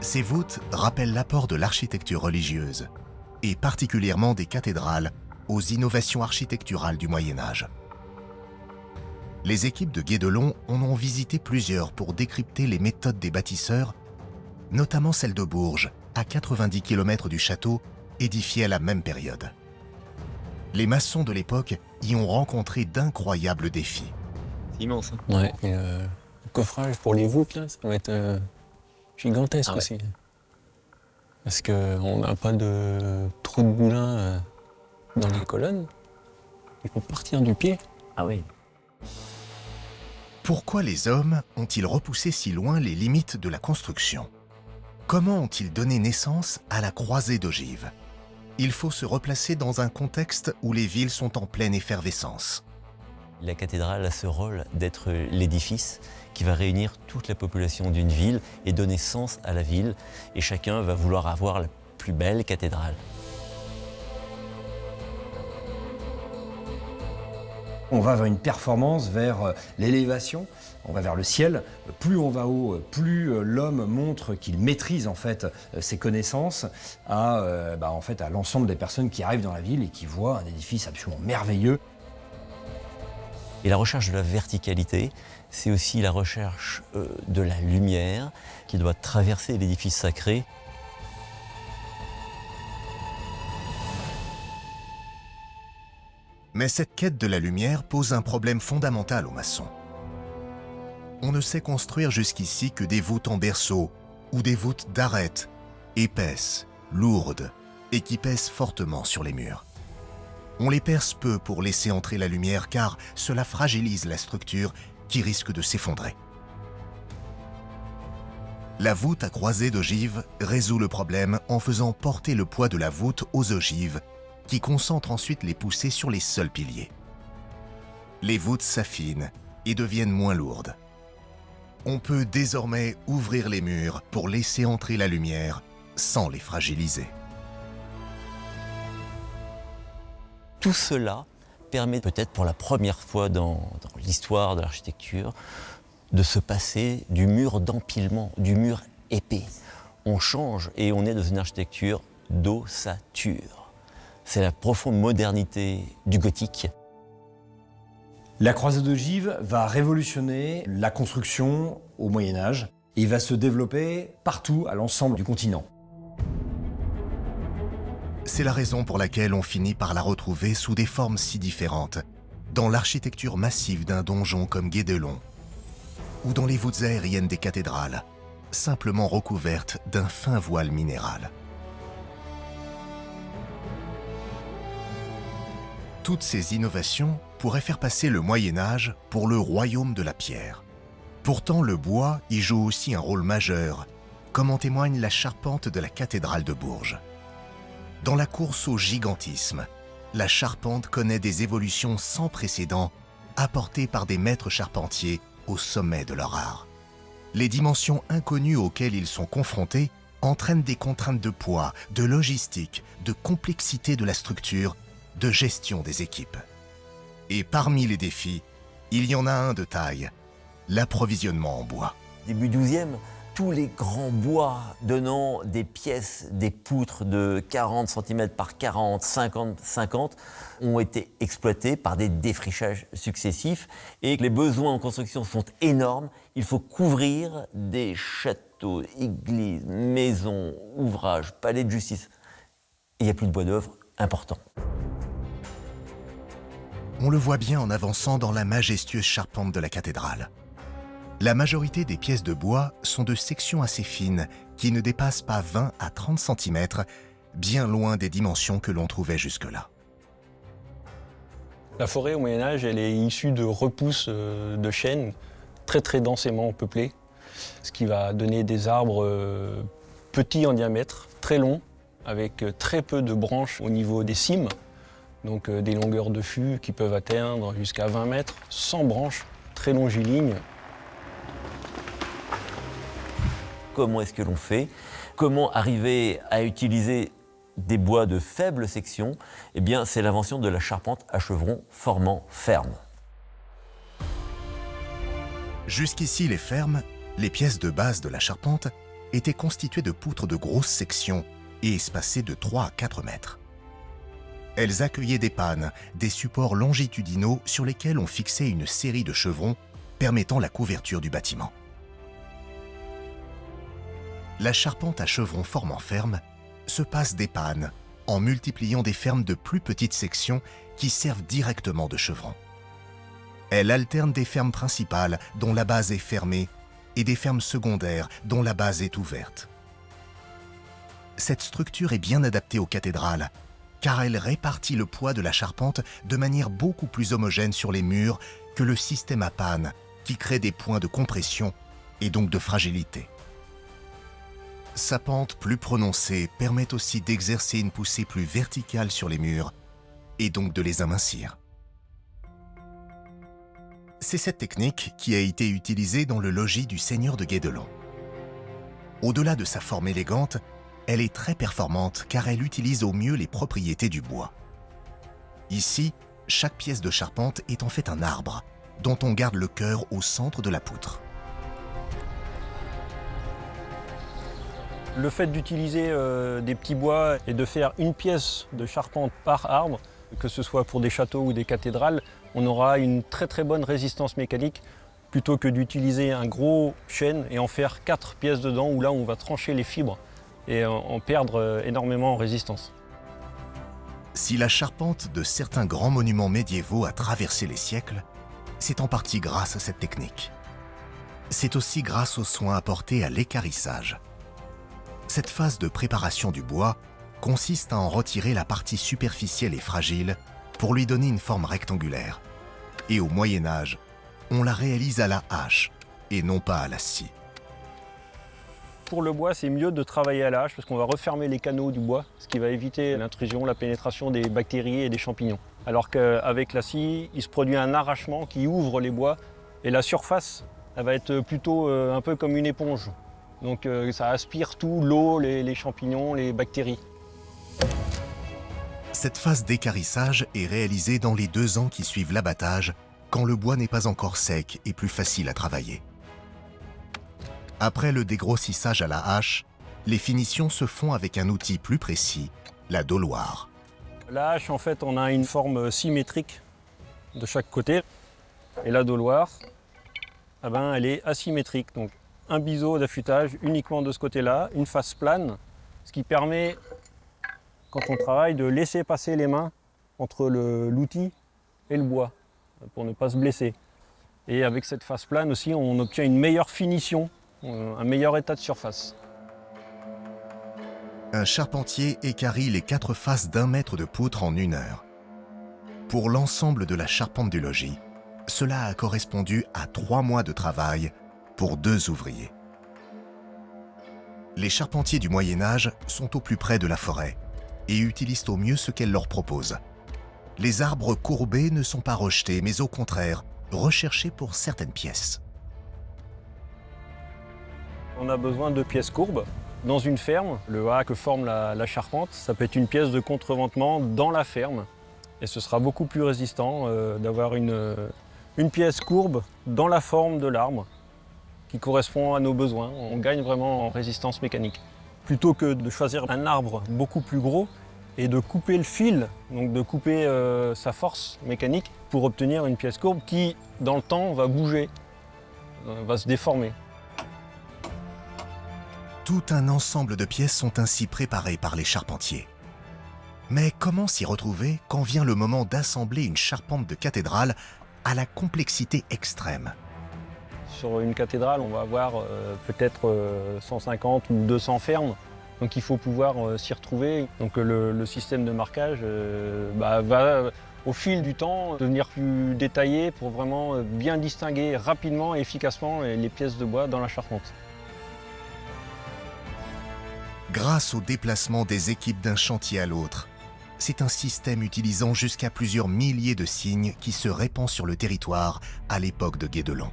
Ces voûtes rappellent l'apport de l'architecture religieuse, et particulièrement des cathédrales, aux innovations architecturales du Moyen-Âge. Les équipes de Guédelon en ont visité plusieurs pour décrypter les méthodes des bâtisseurs, notamment celle de Bourges, à 90 km du château, édifié à la même période. Les maçons de l'époque y ont rencontré d'incroyables défis. C'est immense. Hein. Ouais, et le coffrage pour les voûtes, là, ça va être gigantesque aussi. Parce qu'on n'a pas de trou de boulin dans les colonnes. Il faut partir du pied. Ah oui. Pourquoi les hommes ont-ils repoussé si loin les limites de la construction? Comment ont-ils donné naissance à la croisée d'ogives? Il faut se replacer dans un contexte où les villes sont en pleine effervescence. La cathédrale a ce rôle d'être l'édifice qui va réunir toute la population d'une ville et donner sens à la ville. Et chacun va vouloir avoir la plus belle cathédrale. On va vers une performance, vers l'élévation, on va vers le ciel. Plus on va haut, plus l'homme montre qu'il maîtrise en fait ses connaissances à l'ensemble des personnes qui arrivent dans la ville et qui voient un édifice absolument merveilleux. Et la recherche de la verticalité, c'est aussi la recherche de la lumière qui doit traverser l'édifice sacré. Mais cette quête de la lumière pose un problème fondamental aux maçons. On ne sait construire jusqu'ici que des voûtes en berceau ou des voûtes d'arêtes, épaisses, lourdes et qui pèsent fortement sur les murs. On les perce peu pour laisser entrer la lumière car cela fragilise la structure qui risque de s'effondrer. La voûte à croisée d'ogives résout le problème en faisant porter le poids de la voûte aux ogives qui concentrent ensuite les poussées sur les seuls piliers. Les voûtes s'affinent et deviennent moins lourdes. On peut désormais ouvrir les murs pour laisser entrer la lumière sans les fragiliser. Tout cela permet peut-être pour la première fois dans l'histoire de l'architecture de se passer du mur d'empilement, du mur épais. On change et on est dans une architecture d'ossature. C'est la profonde modernité du gothique. La croisée d'ogives va révolutionner la construction au Moyen-Âge et va se développer partout à l'ensemble du continent. C'est la raison pour laquelle on finit par la retrouver sous des formes si différentes, dans l'architecture massive d'un donjon comme Guédelon, ou dans les voûtes aériennes des cathédrales, simplement recouvertes d'un fin voile minéral. Toutes ces innovations pourraient faire passer le Moyen-Âge pour le royaume de la pierre. Pourtant, le bois y joue aussi un rôle majeur, comme en témoigne la charpente de la cathédrale de Bourges. Dans la course au gigantisme, la charpente connaît des évolutions sans précédent apportées par des maîtres charpentiers au sommet de leur art. Les dimensions inconnues auxquelles ils sont confrontés entraînent des contraintes de poids, de logistique, de complexité de la structure, de gestion des équipes. Et parmi les défis, il y en a un de taille, l'approvisionnement en bois. Début 12e, tous les grands bois donnant des pièces, des poutres de 40 cm par 40, 50 ont été exploités par des défrichages successifs et les besoins en construction sont énormes. Il faut couvrir des châteaux, églises, maisons, ouvrages, palais de justice. Et il n'y a plus de bois d'œuvre important. On le voit bien en avançant dans la majestueuse charpente de la cathédrale. La majorité des pièces de bois sont de sections assez fines qui ne dépassent pas 20 à 30 cm, bien loin des dimensions que l'on trouvait jusque-là. La forêt au Moyen-Âge, elle est issue de repousses de chênes très densément peuplées, ce qui va donner des arbres petits en diamètre, très longs, avec très peu de branches au niveau des cimes. Donc des longueurs de fût qui peuvent atteindre jusqu'à 20 mètres, sans branches, très longilignes. Comment est-ce que l'on fait? Comment arriver à utiliser des bois de faible section? Eh bien, c'est l'invention de la charpente à chevrons formant ferme. Jusqu'ici, les fermes, les pièces de base de la charpente, étaient constituées de poutres de grosse section et espacées de 3 à 4 mètres. Elles accueillaient des pannes, des supports longitudinaux sur lesquels on fixait une série de chevrons permettant la couverture du bâtiment. La charpente à chevrons formant ferme se passe des pannes en multipliant des fermes de plus petites sections qui servent directement de chevrons. Elle alterne des fermes principales dont la base est fermée et des fermes secondaires dont la base est ouverte. Cette structure est bien adaptée aux cathédrales car elle répartit le poids de la charpente de manière beaucoup plus homogène sur les murs que le système à pannes qui crée des points de compression et donc de fragilité. Sa pente plus prononcée permet aussi d'exercer une poussée plus verticale sur les murs et donc de les amincir. C'est cette technique qui a été utilisée dans le logis du seigneur de Guédelon. Au-delà de sa forme élégante, elle est très performante car elle utilise au mieux les propriétés du bois. Ici, chaque pièce de charpente est en fait un arbre dont on garde le cœur au centre de la poutre. Le fait d'utiliser des petits bois et de faire une pièce de charpente par arbre, que ce soit pour des châteaux ou des cathédrales, on aura une très très bonne résistance mécanique plutôt que d'utiliser un gros chêne et en faire 4 pièces dedans où là on va trancher les fibres et en perdre énormément en résistance. Si la charpente de certains grands monuments médiévaux a traversé les siècles, c'est en partie grâce à cette technique. C'est aussi grâce aux soins apportés à l'équarrissage. Cette phase de préparation du bois consiste à en retirer la partie superficielle et fragile pour lui donner une forme rectangulaire. Et au Moyen-Âge, on la réalise à la hache et non pas à la scie. Pour le bois, c'est mieux de travailler à la hache parce qu'on va refermer les canaux du bois, ce qui va éviter l'intrusion, la pénétration des bactéries et des champignons. Alors qu'avec la scie, il se produit un arrachement qui ouvre les bois et la surface, elle va être plutôt un peu comme une éponge. Donc ça aspire tout, l'eau, les champignons, les bactéries. Cette phase d'équarrissage est réalisée dans les 2 ans qui suivent l'abattage, quand le bois n'est pas encore sec et plus facile à travailler. Après le dégrossissage à la hache, les finitions se font avec un outil plus précis, la dauloire. La hache, en fait, on a une forme symétrique de chaque côté. Et la dauloire, eh ben, elle est asymétrique. Donc un biseau d'affûtage uniquement de ce côté-là, une face plane, ce qui permet, quand on travaille, de laisser passer les mains entre l'outil et le bois, pour ne pas se blesser. Et avec cette face plane aussi, on obtient une meilleure finition, un meilleur état de surface. Un charpentier équarrit les 4 faces d'1 mètre de poutre en 1 heure. Pour l'ensemble de la charpente du logis, cela a correspondu à 3 mois de travail pour 2 ouvriers. Les charpentiers du Moyen-Âge sont au plus près de la forêt et utilisent au mieux ce qu'elle leur propose. Les arbres courbés ne sont pas rejetés, mais au contraire, recherchés pour certaines pièces. On a besoin de pièces courbes. Dans une ferme, le A que forme la charpente, ça peut être une pièce de contreventement dans la ferme. Et ce sera beaucoup plus résistant d'avoir une pièce courbe dans la forme de l'arbre qui correspond à nos besoins. On gagne vraiment en résistance mécanique. Plutôt que de choisir un arbre beaucoup plus gros et de couper le fil, donc de couper sa force mécanique pour obtenir une pièce courbe qui, dans le temps, va bouger, va se déformer. Tout un ensemble de pièces sont ainsi préparées par les charpentiers. Mais comment s'y retrouver quand vient le moment d'assembler une charpente de cathédrale à la complexité extrême? Sur une cathédrale, on va avoir peut-être 150 ou 200 fermes. Donc il faut pouvoir s'y retrouver. Donc le système de marquage va au fil du temps devenir plus détaillé pour vraiment bien distinguer rapidement et efficacement les pièces de bois dans la charpente. Grâce au déplacement des équipes d'un chantier à l'autre, c'est un système utilisant jusqu'à plusieurs milliers de signes qui se répand sur le territoire à l'époque de Guédelon.